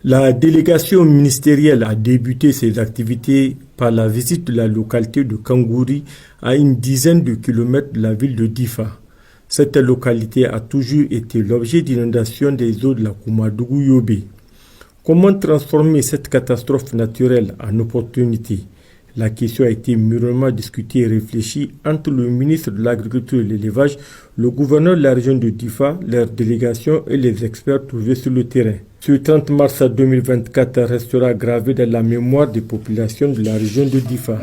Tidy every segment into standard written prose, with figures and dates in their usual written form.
La délégation ministérielle a débuté ses activités par la visite de la localité de Kangouri à une dizaine de kilomètres de la ville de Difa. Cette localité a toujours été l'objet d'inondations des eaux de la Koumadougou-Yobé. Comment transformer cette catastrophe naturelle en opportunité? La question a été mûrement discutée et réfléchie entre le ministre de l'Agriculture et de l'Élevage, le gouverneur de la région de Difa, leur délégation et les experts trouvés sur le terrain. Ce 30 mars 2024 restera gravé dans la mémoire des populations de la région de Difa.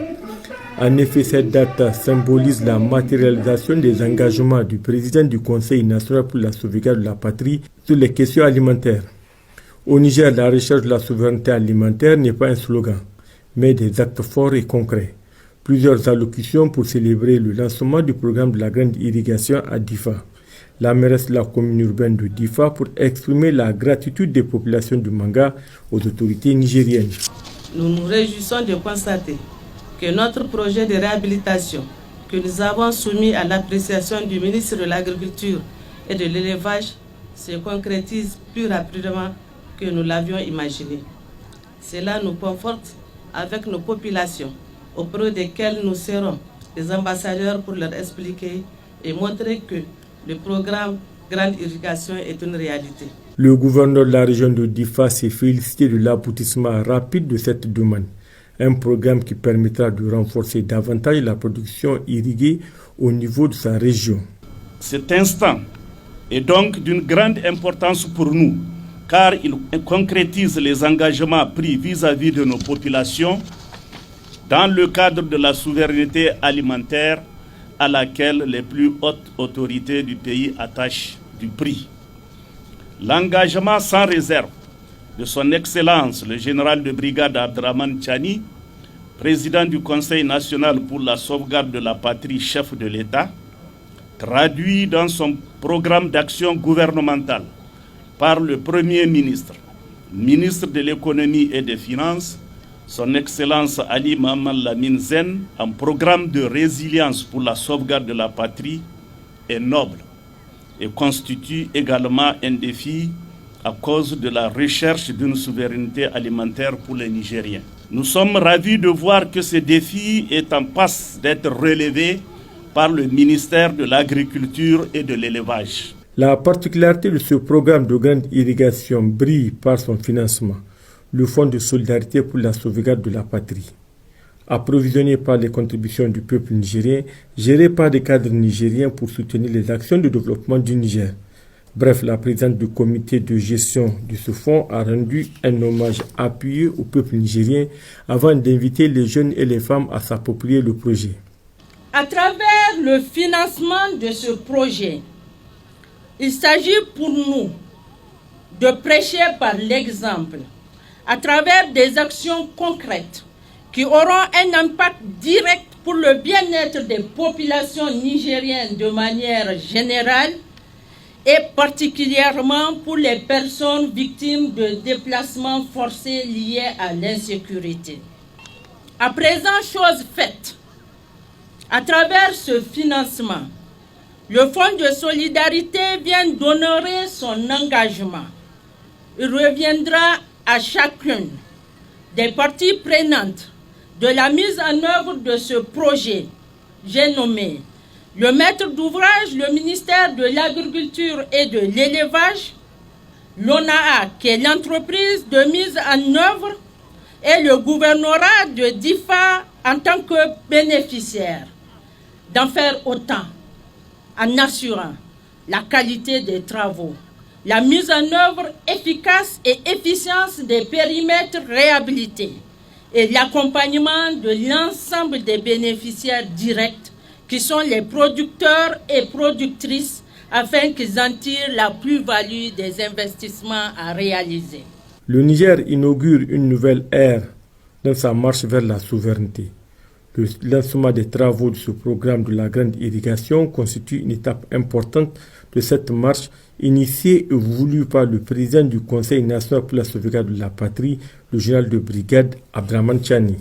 En effet, cette date symbolise la matérialisation des engagements du président du Conseil national pour la sauvegarde de la patrie sur les questions alimentaires. Au Niger, la recherche de la souveraineté alimentaire n'est pas un slogan, mais des actes forts et concrets. Plusieurs allocutions pour célébrer le lancement du programme de la grande irrigation à Difa. La mairesse de la commune urbaine de Difa pour exprimer la gratitude des populations du Manga aux autorités nigériennes. Nous nous réjouissons de constater que notre projet de réhabilitation que nous avons soumis à l'appréciation du ministre de l'Agriculture et de l'Élevage se concrétise plus rapidement que nous l'avions imaginé. Cela nous conforte avec nos populations, auprès desquelles nous serons des ambassadeurs pour leur expliquer et montrer que le programme Grande Irrigation est une réalité. Le gouverneur de la région de Difa s'est félicité de l'aboutissement rapide de cette demande. Un programme qui permettra de renforcer davantage la production irriguée au niveau de sa région. Cet instant est donc d'une grande importance pour nous, car il concrétise les engagements pris vis-à-vis de nos populations dans le cadre de la souveraineté alimentaire à laquelle les plus hautes autorités du pays attachent du prix. L'engagement sans réserve de son Excellence le général de brigade Abdraman Chani, président du Conseil national pour la sauvegarde de la patrie, chef de l'État, traduit dans son programme d'action gouvernementale par le Premier ministre, ministre de l'économie et des finances, son Excellence Ali Mohamed Lamine Zen, un programme de résilience pour la sauvegarde de la patrie est noble et constitue également un défi à cause de la recherche d'une souveraineté alimentaire pour les Nigériens. Nous sommes ravis de voir que ce défi est en passe d'être relevé par le ministère de l'Agriculture et de l'Élevage. La particularité de ce programme de grande irrigation brille par son financement, le Fonds de solidarité pour la sauvegarde de la patrie. Approvisionné par les contributions du peuple nigérien, géré par des cadres nigériens pour soutenir les actions de développement du Niger. Bref, la présidente du comité de gestion de ce fonds a rendu un hommage appuyé au peuple nigérien avant d'inviter les jeunes et les femmes à s'approprier le projet. À travers le financement de ce projet, il s'agit pour nous de prêcher par l'exemple, à travers des actions concrètes qui auront un impact direct pour le bien-être des populations nigériennes de manière générale et particulièrement pour les personnes victimes de déplacements forcés liés à l'insécurité. À présent, chose faite, à travers ce financement, le Fonds de solidarité vient d'honorer son engagement. Il reviendra à chacune des parties prenantes de la mise en œuvre de ce projet. J'ai nommé le maître d'ouvrage, le ministère de l'Agriculture et de l'Élevage, l'ONAA, qui est l'entreprise de mise en œuvre, et le gouvernorat de Difa en tant que bénéficiaire, d'en faire autant en assurant la qualité des travaux, la mise en œuvre efficace et efficience des périmètres réhabilités et l'accompagnement de l'ensemble des bénéficiaires directs qui sont les producteurs et productrices afin qu'ils en tirent la plus-value des investissements à réaliser. Le Niger inaugure une nouvelle ère dans sa marche vers la souveraineté. Le lancement des travaux de ce programme de la grande irrigation constitue une étape importante de cette marche initiée et voulue par le président du Conseil national pour la sauvegarde de la patrie, le général de brigade Abdraman Chani.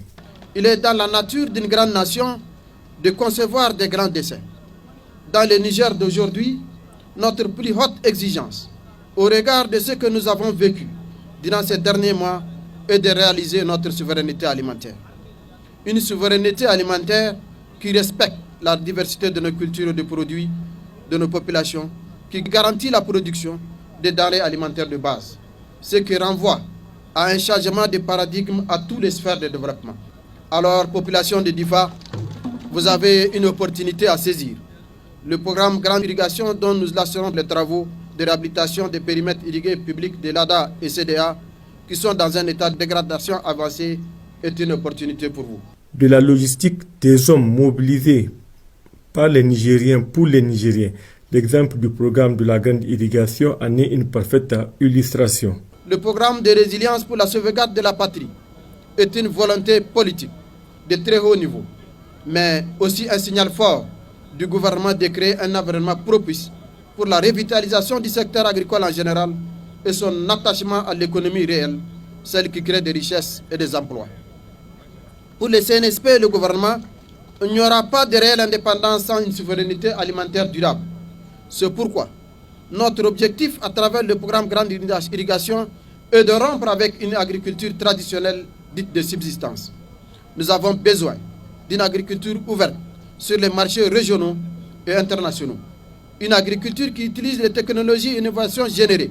Il est dans la nature d'une grande nation de concevoir des grands desseins. Dans le Niger d'aujourd'hui, notre plus haute exigence, au regard de ce que nous avons vécu durant ces derniers mois est de réaliser notre souveraineté alimentaire. Une souveraineté alimentaire qui respecte la diversité de nos cultures et de produits, de nos populations, qui garantit la production des denrées alimentaires de base, ce qui renvoie à un changement de paradigme à toutes les sphères de développement. Alors, population de Difa, vous avez une opportunité à saisir. Le programme Grande Irrigation dont nous lancerons les travaux de réhabilitation des périmètres irrigués publics de l'ADA et CDA qui sont dans un état de dégradation avancée est une opportunité pour vous. De la logistique des hommes mobilisés par les Nigériens pour les Nigériens, l'exemple du programme de la Grande Irrigation en est une parfaite illustration. Le programme de résilience pour la sauvegarde de la patrie est une volonté politique de très haut niveau, mais aussi un signal fort du gouvernement de créer un environnement propice pour la revitalisation du secteur agricole en général et son attachement à l'économie réelle, celle qui crée des richesses et des emplois. Pour le CNSP et le gouvernement, il n'y aura pas de réelle indépendance sans une souveraineté alimentaire durable. C'est pourquoi notre objectif à travers le programme Grande Irrigation est de rompre avec une agriculture traditionnelle dite de subsistance. Nous avons besoin d'une agriculture ouverte sur les marchés régionaux et internationaux. Une agriculture qui utilise les technologies et innovations générées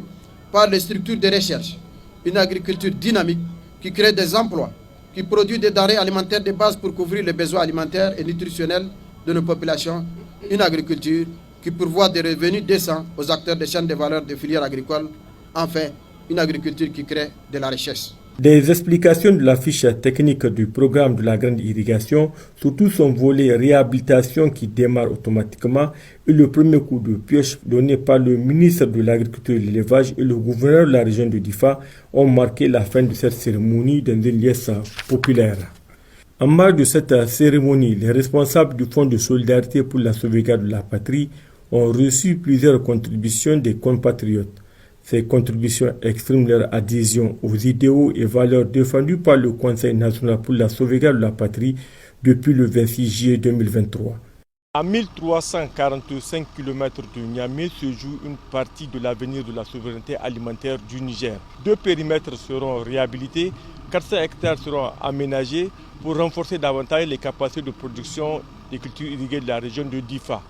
par les structures de recherche. Une agriculture dynamique qui crée des emplois, qui produit des denrées alimentaires de base pour couvrir les besoins alimentaires et nutritionnels de nos populations. Une agriculture qui pourvoit des revenus décents aux acteurs des chaînes de valeur des filières agricoles. Enfin, une agriculture qui crée de la richesse. Des explications de la fiche technique du programme de la Grande Irrigation, surtout son volet réhabilitation qui démarre automatiquement, et le premier coup de pioche donné par le ministre de l'Agriculture et de l'Élevage et le gouverneur de la région de Difa ont marqué la fin de cette cérémonie dans une liesse populaire. En marge de cette cérémonie, les responsables du Fonds de solidarité pour la sauvegarde de la patrie ont reçu plusieurs contributions des compatriotes. Ces contributions expriment leur adhésion aux idéaux et valeurs défendues par le Conseil national pour la sauvegarde de la patrie depuis le 26 juillet 2023. À 1345 km de Niamey se joue une partie de l'avenir de la souveraineté alimentaire du Niger. 2 périmètres seront réhabilités, 400 hectares seront aménagés pour renforcer davantage les capacités de production des cultures irriguées de la région de Difa.